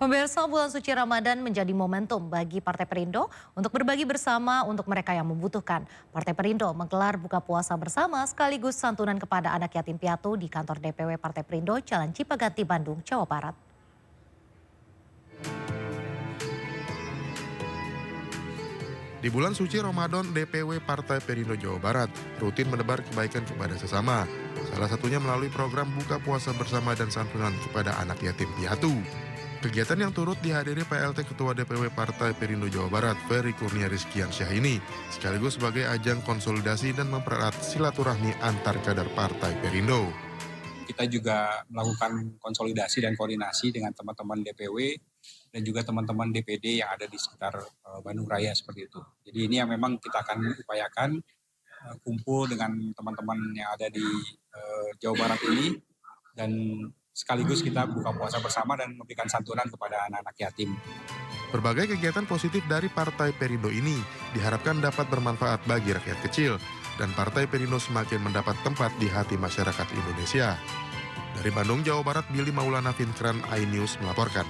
Pemirsa, bulan suci Ramadan menjadi momentum bagi Partai Perindo untuk berbagi bersama untuk mereka yang membutuhkan. Partai Perindo menggelar buka puasa bersama sekaligus santunan kepada anak yatim piatu di kantor DPW Partai Perindo Jalan Cipaganti, Bandung, Jawa Barat. Di bulan suci Ramadan, DPW Partai Perindo Jawa Barat rutin menebar kebaikan kepada sesama. Salah satunya melalui program buka puasa bersama dan santunan kepada anak yatim piatu. Kegiatan yang turut dihadiri PLT Ketua DPW Partai Perindo Jawa Barat, Ferry Kurnia Rizkiansyah ini, sekaligus sebagai ajang konsolidasi dan mempererat silaturahmi antar kader Partai Perindo. Kita juga melakukan konsolidasi dan koordinasi dengan teman-teman DPW dan juga teman-teman DPD yang ada di sekitar Bandung Raya seperti itu. Jadi ini yang memang kita akan upayakan kumpul dengan teman-teman yang ada di Jawa Barat ini dan sekaligus kita buka puasa bersama dan memberikan santunan kepada anak-anak yatim. Berbagai kegiatan positif dari Partai Perindo ini diharapkan dapat bermanfaat bagi rakyat kecil dan Partai Perindo semakin mendapat tempat di hati masyarakat Indonesia. Dari Bandung, Jawa Barat, Billy Maulana Finkran, iNews melaporkan.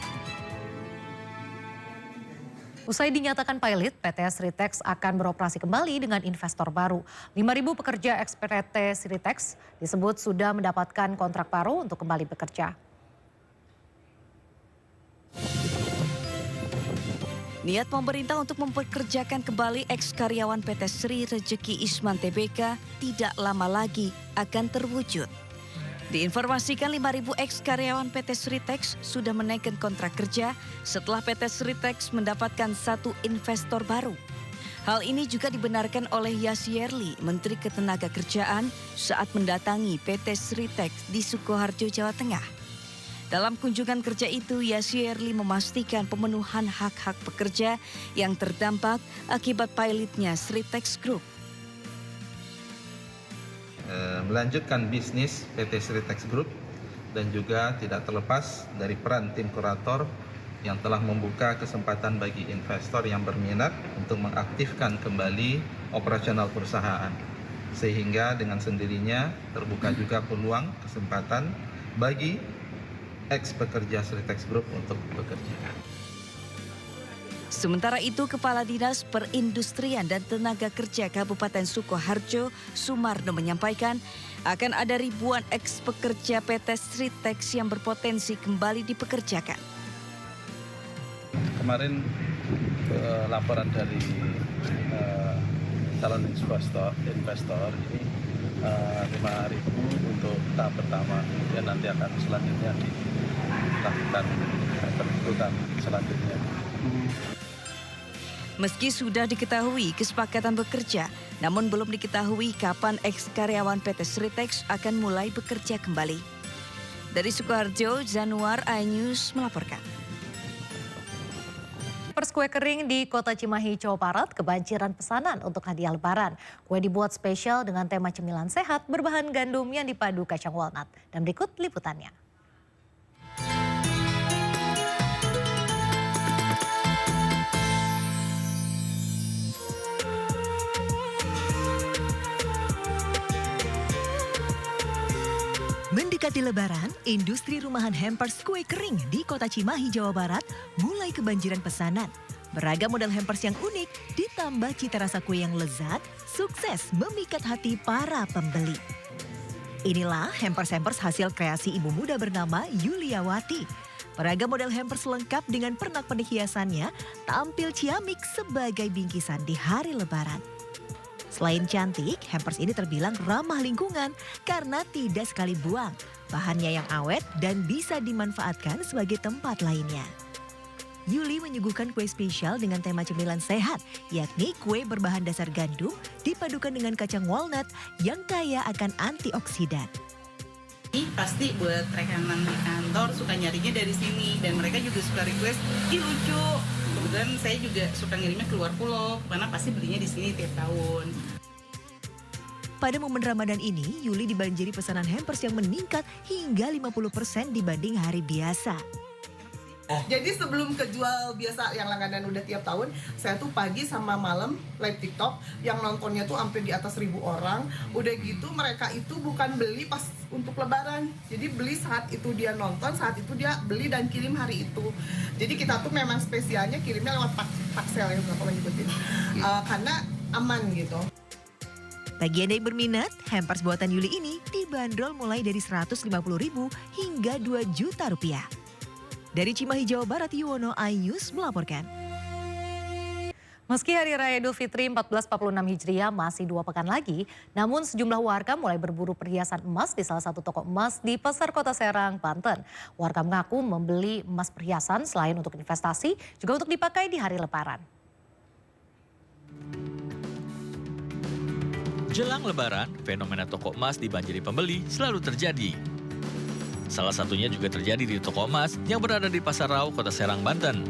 Usai dinyatakan pilot, PT Sritex akan beroperasi kembali dengan investor baru. 5.000 pekerja ex-PT Sritex disebut sudah mendapatkan kontrak baru untuk kembali bekerja. Niat pemerintah untuk mempekerjakan kembali ex-karyawan PT Sri Rejeki Isman Tbk tidak lama lagi akan terwujud. Diinformasikan 5.000 ex-karyawan PT Sritex sudah menaikkan kontrak kerja setelah PT Sritex mendapatkan satu investor baru. Hal ini juga dibenarkan oleh Yasierli, Menteri Ketenagakerjaan saat mendatangi PT Sritex di Sukoharjo, Jawa Tengah. Dalam kunjungan kerja itu, Yasierli memastikan pemenuhan hak-hak pekerja yang terdampak akibat pilotnya Sritex Group. Melanjutkan bisnis PT Sritex Group dan juga tidak terlepas dari peran tim kurator yang telah membuka kesempatan bagi investor yang berminat untuk mengaktifkan kembali operasional perusahaan, sehingga dengan sendirinya terbuka juga peluang kesempatan bagi ex pekerja Sritex Group untuk bekerja. Sementara itu, Kepala Dinas Perindustrian dan Tenaga Kerja Kabupaten Sukoharjo, Sumarno menyampaikan akan ada ribuan ex pekerja PT Sritex yang berpotensi kembali dipekerjakan. Kemarin laporan dari calon investor ini 5.000 untuk tahap pertama, kemudian nanti akan selanjutnya dilakukan penuntutan selanjutnya. Meski sudah diketahui kesepakatan bekerja, namun belum diketahui kapan ex-karyawan PT Sritex akan mulai bekerja kembali. Dari Sukoharjo, Zanuar, iNews melaporkan. Kue kering di Kota Cimahi, Jawa Barat kebanjiran pesanan untuk hadiah lebaran. Kue dibuat spesial dengan tema cemilan sehat berbahan gandum yang dipadu kacang walnut. Dan berikut liputannya. Mendekati Lebaran, industri rumahan hampers kue kering di Kota Cimahi, Jawa Barat mulai kebanjiran pesanan. Beragam model hampers yang unik ditambah cita rasa kue yang lezat, sukses memikat hati para pembeli. Inilah hampers-hampers hasil kreasi ibu muda bernama Yuliawati. Beragam model hampers lengkap dengan pernak-pernik hiasannya tampil ciamik sebagai bingkisan di hari Lebaran. Selain cantik, hampers ini terbilang ramah lingkungan karena tidak sekali buang. Bahannya yang awet dan bisa dimanfaatkan sebagai tempat lainnya. Yuli menyuguhkan kue spesial dengan tema cemilan sehat, yakni kue berbahan dasar gandum dipadukan dengan kacang walnut yang kaya akan antioksidan. Pasti buat rekanan di kantor suka nyarinya dari sini dan mereka juga suka request, ih lucu. Kemudian saya juga suka ngirimnya keluar pulau karena pasti belinya di sini tiap tahun. Pada momen Ramadan ini, Yuli dibanjiri pesanan hampers yang meningkat hingga 50% dibanding hari biasa. Jadi sebelum kejual biasa yang langganan udah tiap tahun, saya tuh pagi sama malam live TikTok yang nontonnya tuh hampir di atas 1.000 orang. Udah gitu mereka itu bukan beli pas untuk lebaran. Jadi beli saat itu dia nonton, saat itu dia beli dan kirim hari itu. Jadi kita tuh memang spesialnya kirimnya lewat paksel ya, berapa nyebutin. Karena aman gitu. Bagi Anda yang berminat, hampers buatan Yuli ini dibanderol mulai dari Rp150.000 hingga Rp2 juta. Dari Cimahi, Jawa Barat, Yuwono Ayus melaporkan. Meski Hari Raya Idul Fitri 1446 Hijriah masih 2 pekan lagi, namun sejumlah warga mulai berburu perhiasan emas di salah satu toko emas di Pasar Kota Serang, Banten. Warga mengaku membeli emas perhiasan selain untuk investasi, juga untuk dipakai di hari Lebaran. Jelang Lebaran, fenomena toko emas dibanjiri pembeli selalu terjadi. Salah satunya juga terjadi di toko emas yang berada di Pasar Rau, Kota Serang, Banten.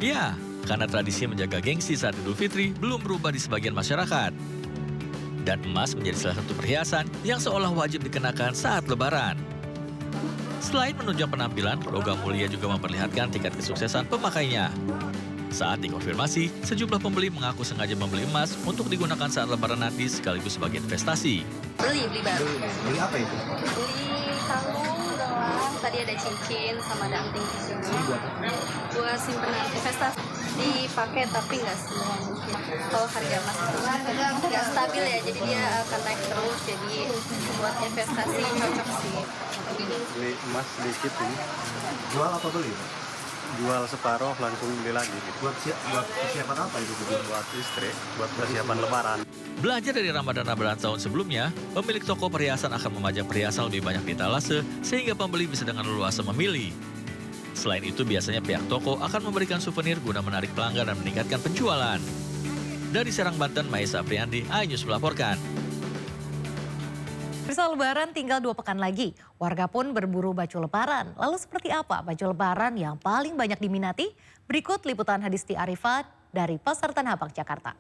Ya, karena tradisi menjaga gengsi saat Idul Fitri belum berubah di sebagian masyarakat. Dan emas menjadi salah satu perhiasan yang seolah wajib dikenakan saat Lebaran. Selain menunjang penampilan, logam mulia juga memperlihatkan tingkat kesuksesan pemakainya. Saat dikonfirmasi, sejumlah pembeli mengaku sengaja membeli emas untuk digunakan saat Lebaran nanti sekaligus sebagai investasi. Beli baru. Beli apa itu? Beli kalung, gelang, tadi ada cincin sama ada anting di sini. Buat simpenan investasi. Dipakai tapi nggak semua mungkin. Kalau harga emas itu nggak stabil ya, jadi dia akan naik terus. Jadi buat investasi cocok sih. Beli emas sedikit ini. Jual apa beli? Jual separuh langsung beli lagi. Buat persiapan apa itu? Buat istri, buat persiapan Lebaran. Belajar dari Ramadan tahun sebelumnya, pemilik toko perhiasan akan memajang perhiasan lebih banyak di etalase sehingga pembeli bisa dengan leluasa memilih. Selain itu, biasanya pihak toko akan memberikan souvenir guna menarik pelanggan dan meningkatkan penjualan. Dari Serang, Banten, Maisa Apriandi, iNews melaporkan. Bisa Lebaran tinggal 2 pekan lagi, warga pun berburu baju Lebaran. Lalu seperti apa baju Lebaran yang paling banyak diminati? Berikut liputan Hadisti Arifat dari Pasar Tanah Abang, Jakarta.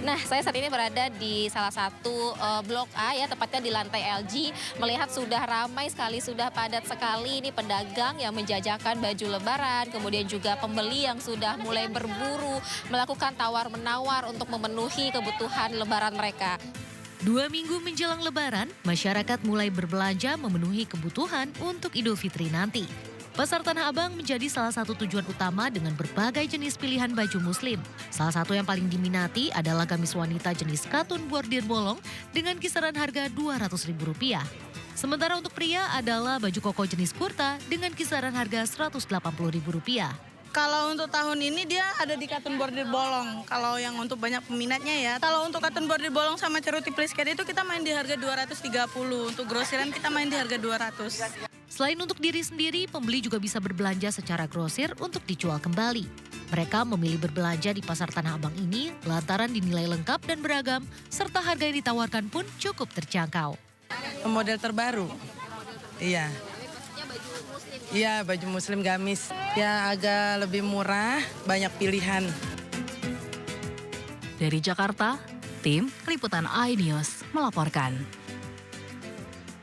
Nah, saya saat ini berada di salah satu Blok A ya, tepatnya di lantai LG. Melihat sudah ramai sekali, sudah padat sekali ini pedagang yang menjajakan baju Lebaran. Kemudian juga pembeli yang sudah mulai berburu, melakukan tawar-menawar untuk memenuhi kebutuhan Lebaran mereka. 2 minggu menjelang Lebaran, masyarakat mulai berbelanja memenuhi kebutuhan untuk Idul Fitri nanti. Pasar Tanah Abang menjadi salah satu tujuan utama dengan berbagai jenis pilihan baju muslim. Salah satu yang paling diminati adalah gamis wanita jenis katun bordir bolong dengan kisaran harga Rp200.000. Sementara untuk pria adalah baju koko jenis kurta dengan kisaran harga Rp180.000. Kalau untuk tahun ini dia ada di katun bordir bolong. Kalau yang untuk banyak peminatnya ya. Kalau untuk katun bordir bolong sama ceruti plisket itu kita main di harga Rp230. Untuk grosiran kita main di harga Rp200. Selain untuk diri sendiri, pembeli juga bisa berbelanja secara grosir untuk dijual kembali. Mereka memilih berbelanja di Pasar Tanah Abang ini lantaran dinilai lengkap dan beragam, serta harga yang ditawarkan pun cukup terjangkau. Model terbaru? Iya. Iya, baju muslim gamis. Ya agak lebih murah, banyak pilihan. Dari Jakarta, tim Liputan iNews melaporkan.